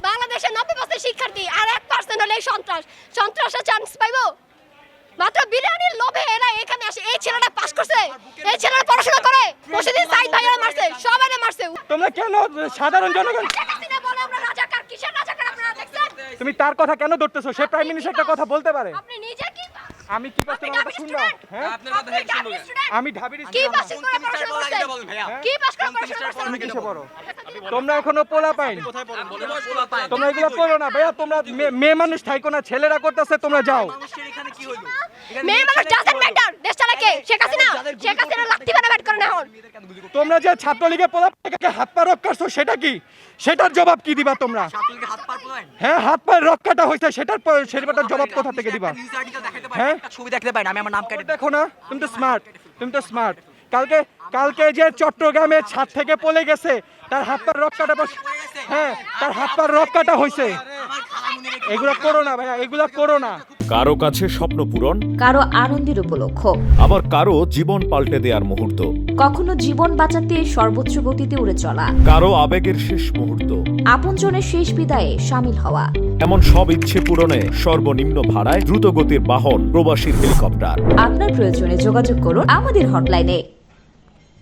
বাংলাদেশে 90% শিক্ষার্থী আর 1% হলে সন্ত্রাসের চান্স পাইবো। মাত্র বিরিয়ানির লোভে এরা এখানে আসে। এই ছেলেটা পাস করছে, এই ছেলেটা পড়াশোনা করে, প্রতিদিন সাইদ ভাইরা মারছে, সবাই মারছে। তোমরা কেন সাধারণ জনগণ বলে আমরা রাজাকার, কিসের রাজাকার আপনারা দেখছেন? তুমি তার কথা কেন ধরতেছো? সে প্রাইম মিনিস্টার একটা কথা বলতে পারে। আপনি নিজে কি আমি কি পাস তোমার কথা শুনলাম? হ্যাঁ আমি ঢাবির কি পাস করে পড়াশোনা করছেন? কি পাস করে পড়াশোনা তুমি করছেন? কিসে পড়ো? তোমরা এখনো পোলা পাইন, তোমরা এগুলো করো না ভাইয়া। তোমরা মেয়ে মানুষ থাইকো না, ছেলেরা করতেছে, তোমরা যাও। মেয়ে মানুষ ডাজন্ট ম্যাটার। দেশ চালায় কে? শেখ হাসিনা। শেখ হাসিনা লাঠি বানা ব্যাট করে না এখন। তোমরা যে ছাত্রলীগের পোলা পাইকে হাত পা রক করছো, সেটা কি? সেটার জবাব কি দিবা তোমরা? হ্যাঁ, হাত পা রক্ষাটা হইছে, সেটার জবাব কোথা থেকে দিবা? হ্যাঁ, ছবি দেখতে পাই না, আমি আমার নাম কেটে দেখো না, তুমি তো স্মার্ট। কালকে যে চট্টগ্রামের ছাদ থেকে পড়ে গেছে, তার হাত পার রক্ষাটা হ্যাঁ, তার হাত পার রক্ষাটা হইছে। এগুলা করো না ভাইয়া, এগুলা করো না। কারো কাছে স্বপ্ন পূরণ, কারো আনন্দের উপলক্ষ, আবার কারো জীবন পাল্টে দেওয়ার মুহূর্ত, কখনো জীবন বাঁচাতে সর্বোচ্চ গতিতে উড়ে চলা, কারো আবেগের শেষ মুহূর্ত, আপনজনের শেষ বিদায়ে শামিল হওয়া। এমন সব ইচ্ছে পূরণে সর্বনিম্ন ভাড়ায় দ্রুতগতির বাহন প্রবাসীর হেলিকপ্টার। আপনার প্রয়োজনে যোগাযোগ করুন আমাদের হটলাইনে।